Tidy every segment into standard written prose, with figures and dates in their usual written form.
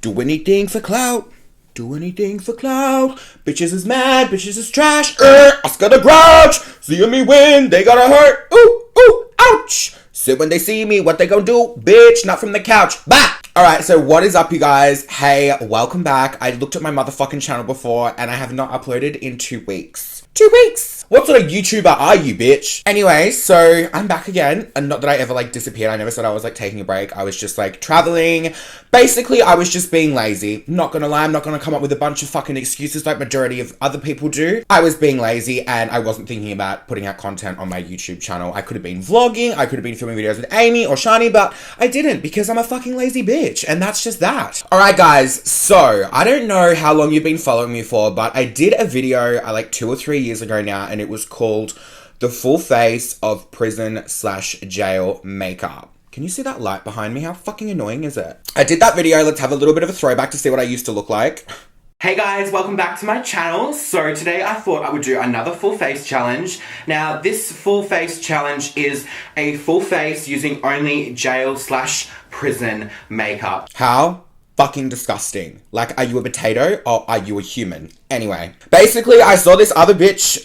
Do anything for clout. Do anything for clout. Bitches is mad, bitches is trash. Oscar the Grouch. Seeing me win, they gotta hurt. Ooh, ooh, ouch. So when they see me, what they gonna do? Bitch, not from the couch. Bah! Alright, so what is up, you guys? Hey, welcome back. I looked at my motherfucking channel before, and I have not uploaded in 2 weeks. 2 weeks! What sort of YouTuber are you, bitch? Anyway, so I'm back again, and not that I ever, disappeared. I never said I was, taking a break. I was just, traveling. Basically, I was just being lazy. Not gonna lie, I'm not gonna come up with a bunch of fucking excuses like majority of other people do. I was being lazy, and I wasn't thinking about putting out content on my YouTube channel. I could have been vlogging, I could have been filming videos with Amy or Shani, but I didn't because I'm a fucking lazy bitch, and that's just that. Alright, guys, so I don't know how long you've been following me for, but I did a video, 2 or 3 years ago now, and it was called The Full Face of Prison/Jail Makeup. Can you see that light behind me? How fucking annoying is it? I did that video. Let's have a little bit of a throwback to see what I used to look like. Hey guys, welcome back to my channel. So today I thought I would do another full face challenge. Now this full face challenge is a full face using only jail/prison makeup. How fucking disgusting. Are you a potato or are you a human? Anyway, basically, I saw this other bitch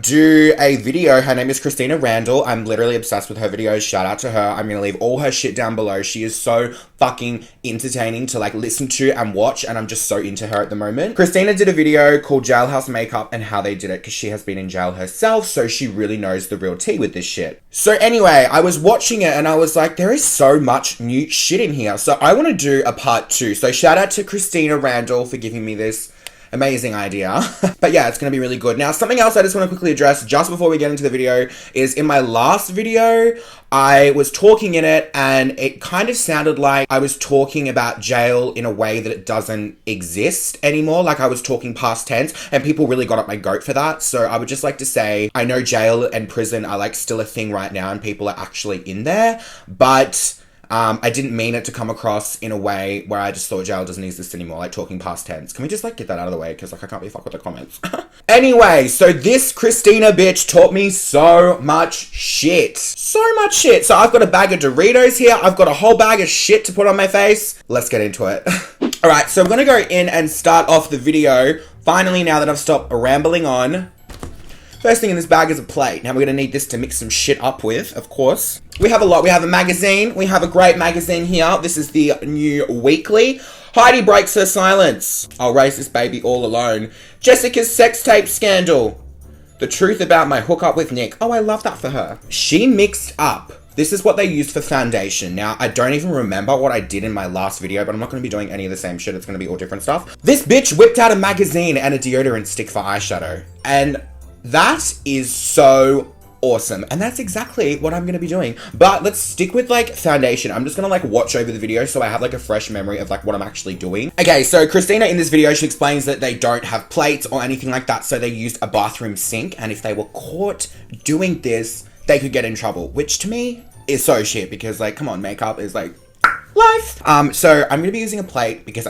do a video. Her name is Christina Randall. I'm literally obsessed with her videos. Shout out to her. I'm gonna leave all her shit down below. She is so fucking entertaining to listen to and watch, and I'm just so into her at the moment. Christina did a video called Jailhouse Makeup and how they did it because she has been in jail herself, so she really knows the real tea with this shit. So anyway, I was watching it and I was like, there is so much new shit in here. So I want to do a part 2. So shout out to Christina Randall for giving me this amazing idea. But yeah, it's gonna be really good. Now, something else I just want to quickly address just before we get into the video is in my last video, I was talking in it and it kind of sounded like I was talking about jail in a way that it doesn't exist anymore. I was talking past tense and people really got up my goat for that. So I would just like to say, I know jail and prison are still a thing right now and people are actually in there, but I didn't mean it to come across in a way where I just thought jail doesn't exist anymore, talking past tense. Can we just get that out of the way? Because I can't be fucked with the comments. Anyway, so this Christina bitch taught me so much shit. So much shit. So I've got a bag of Doritos here. I've got a whole bag of shit to put on my face. Let's get into it. Alright, so I'm gonna go in and start off the video. Finally, now that I've stopped rambling on. First thing in this bag is a plate. Now we're gonna need this to mix some shit up with, of course. We have a lot. We have a magazine. We have a great magazine here. This is the new weekly. Heidi breaks her silence. I'll raise this baby all alone. Jessica's sex tape scandal. The truth about my hookup with Nick. Oh, I love that for her. She mixed up. This is what they used for foundation. Now, I don't even remember what I did in my last video, but I'm not going to be doing any of the same shit. It's going to be all different stuff. This bitch whipped out a magazine and a deodorant stick for eyeshadow. And that is so awesome. And that's exactly what I'm going to be doing. But let's stick with foundation. I'm just going to watch over the video so I have a fresh memory of what I'm actually doing. Okay, so Christina in this video, she explains that they don't have plates or anything like that. So they used a bathroom sink. And if they were caught doing this, they could get in trouble, which to me is so shit because come on, makeup is life. So I'm gonna be using a plate because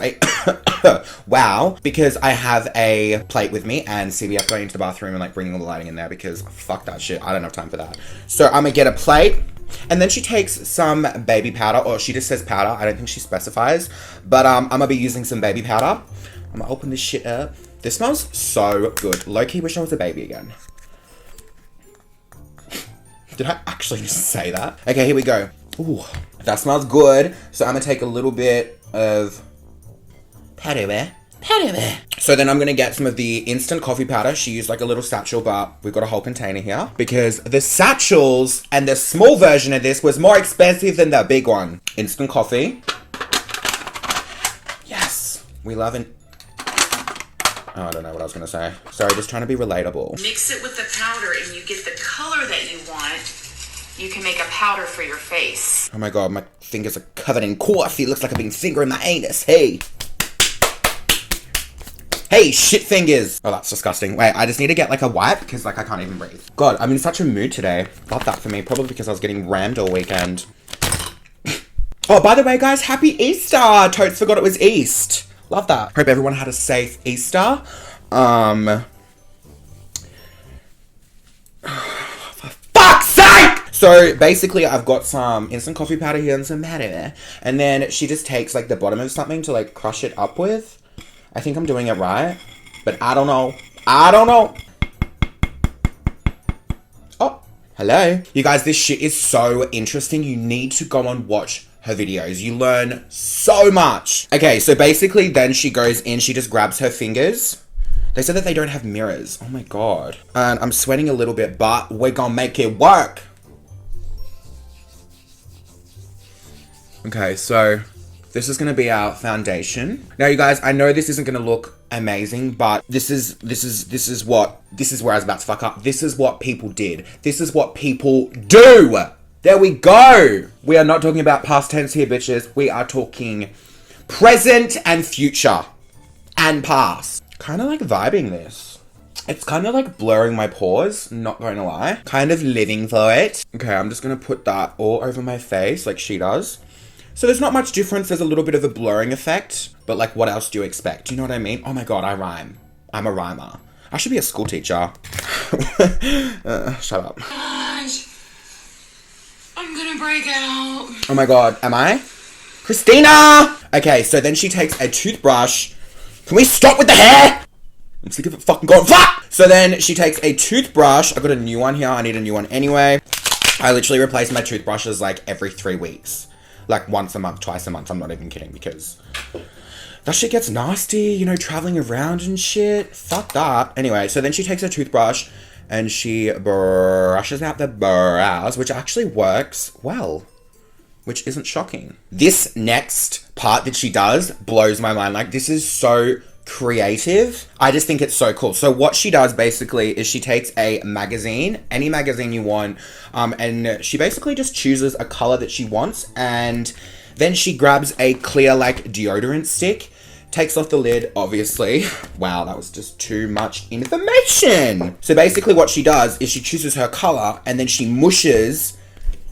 wow, because I have a plate with me and CBF going into the bathroom and bringing all the lighting in there because fuck that shit. I don't have time for that. So I'm gonna get a plate and then she takes some baby powder, or she just says powder. I don't think she specifies, but I'm gonna be using some baby powder. I'm gonna open this shit up. This smells so good. Low-key wish I was a baby again. Did I actually just say that? Okay, here we go. Ooh, that smells good. So I'm gonna take a little bit of powder there. So then I'm gonna get some of the instant coffee powder. She used a little satchel, but we've got a whole container here because the satchels and the small version of this was more expensive than the big one. Instant coffee. Yes, we love it. Oh, I don't know what I was gonna say. Sorry, just trying to be relatable. Mix it with the powder and you get the color that you want. You can make a powder for your face. Oh my god, my fingers are covered in coffee. Looks like I've been fingering my anus. Hey. Hey, shit fingers. Oh, that's disgusting. Wait, I just need to get a wipe because I can't even breathe. God, I'm in such a mood today. Love that for me. Probably because I was getting rammed all weekend. Oh, by the way, guys, happy Easter. Totes forgot it was East. Love that. Hope everyone had a safe Easter. For fuck's sake! So So basically I've got some instant coffee powder here and some powder. And then she just takes like the bottom of something to like crush it up with. I think I'm doing it right. But I don't know. I don't know. Oh, hello. You guys, this shit is so interesting. You need to go and watch her videos. You learn so much. Okay, so basically then she goes in, she just grabs her fingers. They said that they don't have mirrors. Oh my God. And I'm sweating a little bit, but we're gonna make it work. Okay, so this is gonna be our foundation. Now you guys, I know this isn't gonna look amazing, but this is where I was about to fuck up. This is what people did. This is what people do. There we go. We are not talking about past tense here, bitches. We are talking present and future and past. Kind of like vibing this. It's kind of like blurring my pores, not going to lie. Kind of living for it. Okay, I'm just going to put that all over my face like she does. So there's not much difference. There's a little bit of a blurring effect. But like, what else do you expect? Do you know what I mean? Oh my God, I rhyme. I'm a rhymer. I should be a school teacher. Shut up. Gosh, I'm gonna break out. Oh my God, am I? Christina! Okay, so then she takes a toothbrush. Can we stop with the hair? I'm sick of it fucking going fuck! So then she takes a toothbrush. I got a new one here. I need a new one anyway. I literally replace my toothbrushes like every 3 weeks. Like once a month, twice a month. I'm not even kidding because that shit gets nasty, you know, traveling around and shit. Fuck that. Anyway, so then she takes her toothbrush and she brushes out the brows, which actually works well. Which isn't shocking. This next part that she does blows my mind. Like, this is so creative. I just think it's so cool. So what she does basically is she takes a magazine, any magazine you want, and she basically just chooses a color that she wants, and then she grabs a clear, like, deodorant stick, takes off the lid, obviously. Wow, that was just too much information. So basically what she does is she chooses her color, and then she mushes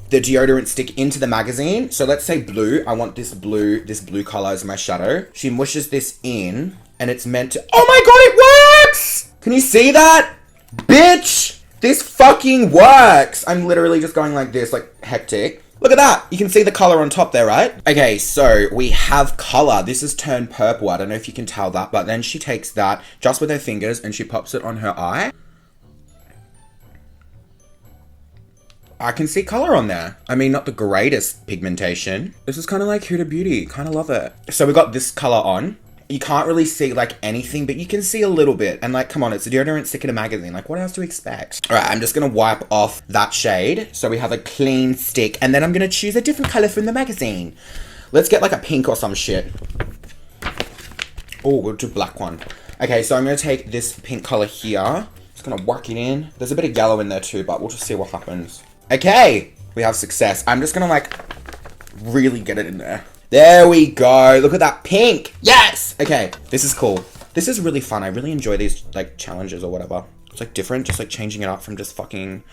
the deodorant stick into the magazine. So let's say blue. I want this blue color as my shadow. She mushes this in and it's meant to, oh my God, it works! Can you see that? Bitch, this fucking works. I'm literally just going like this, like hectic. Look at that. You can see the color on top there, right? Okay, so we have color. This is turned purple. I don't know if you can tell that, but then she takes that just with her fingers and she pops it on her eye. I can see color on there. I mean, not the greatest pigmentation. This is kind of like Huda Beauty. Kind of love it. So we got this color on. You can't really see like anything, but you can see a little bit. And like, come on, it's a deodorant stick in a magazine. Like, what else do you expect? All right, I'm just going to wipe off that shade. So we have a clean stick. And then I'm going to choose a different color from the magazine. Let's get like a pink or some shit. Oh, we'll do black one. Okay, so I'm going to take this pink color here. Just going to work it in. There's a bit of yellow in there too, but we'll just see what happens. Okay, we have success. I'm just gonna like really get it in there. There we go. Look at that pink. Yes. Okay, this is cool. This is really fun. I really enjoy these like challenges or whatever. It's like different, just like changing it up from just fucking,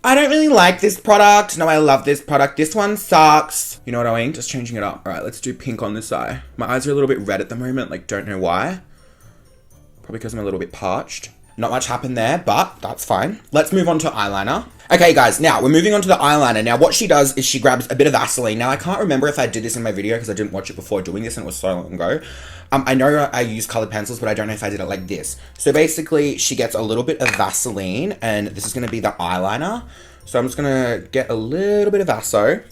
I don't really like this product. No, I love this product. This one sucks. You know what I mean? Just changing it up. All right, let's do pink on this eye. My eyes are a little bit red at the moment. Like, don't know why. Probably because I'm a little bit parched. Not much happened there, but that's fine. Let's move on to eyeliner. Okay, guys, now we're moving on to the eyeliner. Now, what she does is she grabs a bit of Vaseline. Now, I can't remember if I did this in my video because I didn't watch it before doing this and it was so long ago. I know I use colored pencils, but I don't know if I did it like this. So basically, she gets a little bit of Vaseline, and this is going to be the eyeliner. So I'm just going to get a little bit of Vaso.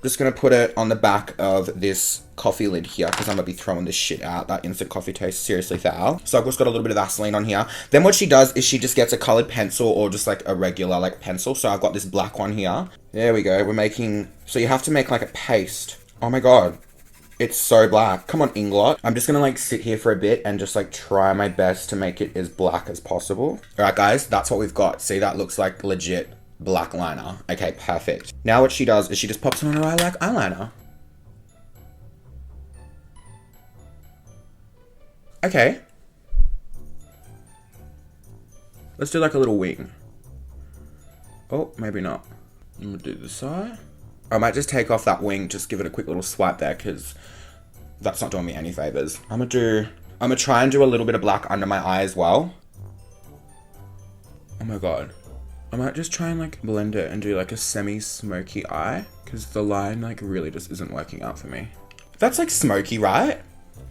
Just going to put it on the back of this coffee lid here because I'm going to be throwing this shit out. That instant coffee tastes seriously foul. So I've just got a little bit of Vaseline on here. Then what she does is she just gets a colored pencil or just like a regular like pencil. So I've got this black one here. There we go. We're making, so you have to make like a paste. Oh my God. It's so black. Come on, Inglot. I'm just going to like sit here for a bit and just like try my best to make it as black as possible. All right, guys, that's what we've got. See, that looks like legit black liner. Okay, perfect. Now what she does is she just pops it on her eye like eyeliner. Okay. Let's do like a little wing. Oh, maybe not. I'm gonna do this side. I might just take off that wing, just give it a quick little swipe there, because that's not doing me any favors. I'm gonna try and do a little bit of black under my eye as well. Oh my God. I might just try and like blend it and do like a semi-smoky eye, because the line like really just isn't working out for me. That's like smoky, right?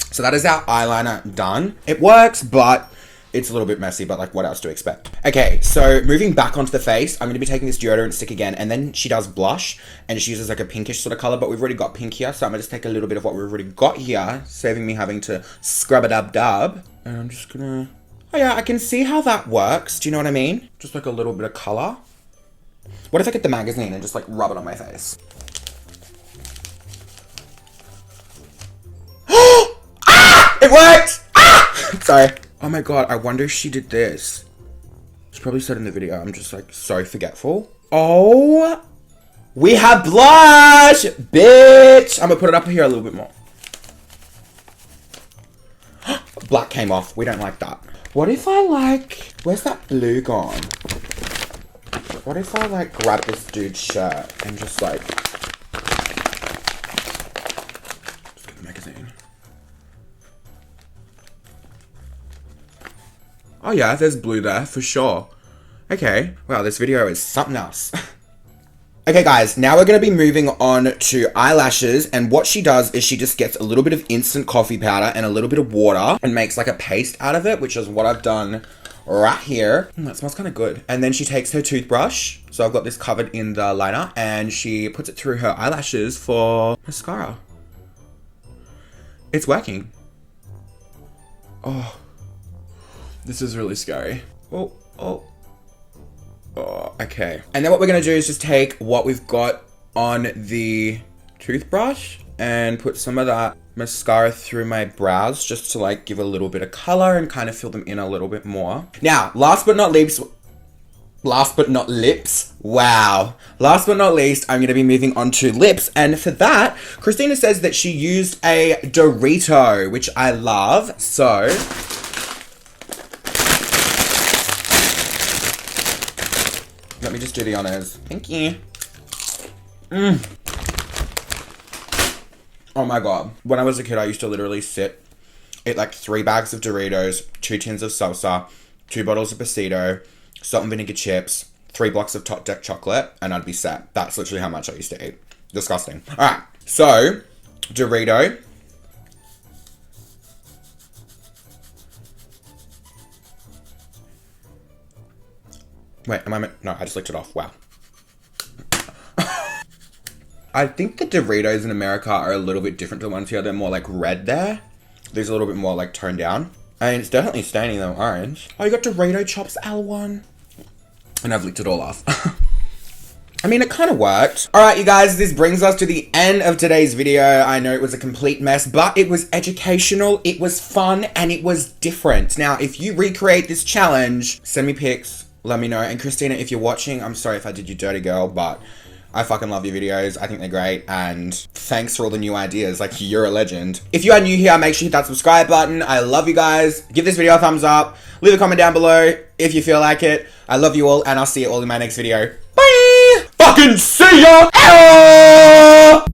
So that is our eyeliner done. It works, but it's a little bit messy, but like what else do you expect? Okay, so moving back onto the face, I'm gonna be taking this deodorant stick again, and then she does blush, and she uses like a pinkish sort of color, but we've already got pink here, so I'm gonna just take a little bit of what we've already got here, saving me having to scrub a dub. And I'm just gonna, oh yeah, I can see how that works. Do you know what I mean? Just like a little bit of color. What if I get the magazine and just like rub it on my face? Ah! It worked! Ah! Sorry. Oh my god, I wonder if she did this. She probably said in the video, I'm just like so forgetful. Oh, we have blush, bitch. I'm gonna put it up here a little bit more. Black came off, we don't like that. What if I like, where's that blue gone? What if I like grab this dude's shirt and just like, just get the magazine. Oh yeah, there's blue there, for sure. Okay, wow, this video is something else. Okay guys, now we're going to be moving on to eyelashes, and what she does is she just gets a little bit of instant coffee powder and a little bit of water and makes like a paste out of it, which is what I've done right here. That smells kind of good. And then she takes her toothbrush, so I've got this covered in the liner, and she puts it through her eyelashes for mascara. It's working. Oh. This is really scary. Oh, okay. And then what we're gonna do is just take what we've got on the toothbrush and put some of that mascara through my brows just to like give a little bit of color and kind of fill them in a little bit more. Now, last but not least, I'm gonna be moving on to lips, and for that, Christina says that she used a Dorito, which I love, so let me just do the honors. Thank you. Oh my god. When I was a kid, I used to literally eat like 3 bags of Doritos, 2 tins of salsa, 2 bottles of Pasito, salt and vinegar chips, 3 blocks of Top Deck chocolate, and I'd be set. That's literally how much I used to eat. Disgusting. Alright, so, Dorito. Wait, no, I just licked it off. Wow. I think the Doritos in America are a little bit different to the ones here. They're more like red there. These are a little bit more like toned down. And it's definitely staining them orange. Oh, you got Dorito Chops L1. And I've licked it all off. I mean, it kind of worked. Alright, you guys, this brings us to the end of today's video. I know it was a complete mess, but it was educational, it was fun, and it was different. Now, if you recreate this challenge, send me pics. Let me know. And Christina, if you're watching, I'm sorry if I did you dirty, girl, but I fucking love your videos. I think they're great. And thanks for all the new ideas. Like, you're a legend. If you are new here, make sure you hit that subscribe button. I love you guys. Give this video a thumbs up. Leave a comment down below if you feel like it. I love you all, and I'll see you all in my next video. Bye! Fucking see ya!